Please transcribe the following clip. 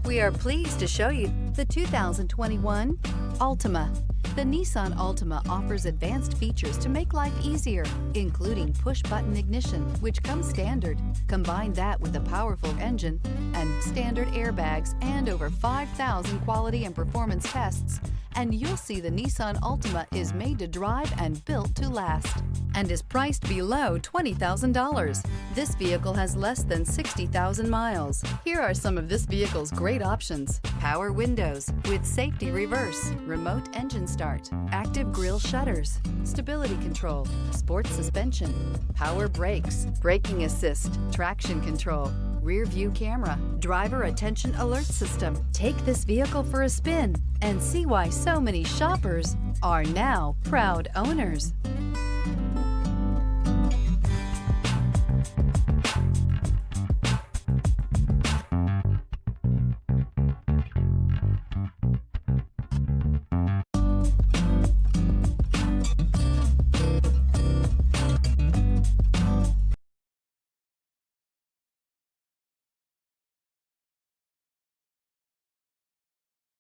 We are pleased to show you the 2021 Altima. The Nissan Altima offers advanced features to make life easier, including push-button ignition, which comes standard. Combine that with a powerful engine and standard airbags and over 5,000 quality and performance tests, and you'll see the Nissan Altima is made to drive and built to last, and is priced below $20,000. This vehicle has less than 60,000 miles. Here are some of this vehicle's great options: power windows with safety reverse, remote engine start, active grille shutters, stability control, sports suspension, power brakes, braking assist, traction control, rear view camera, driver attention alert system. Take this vehicle for a spin and see why so many shoppers are now proud owners.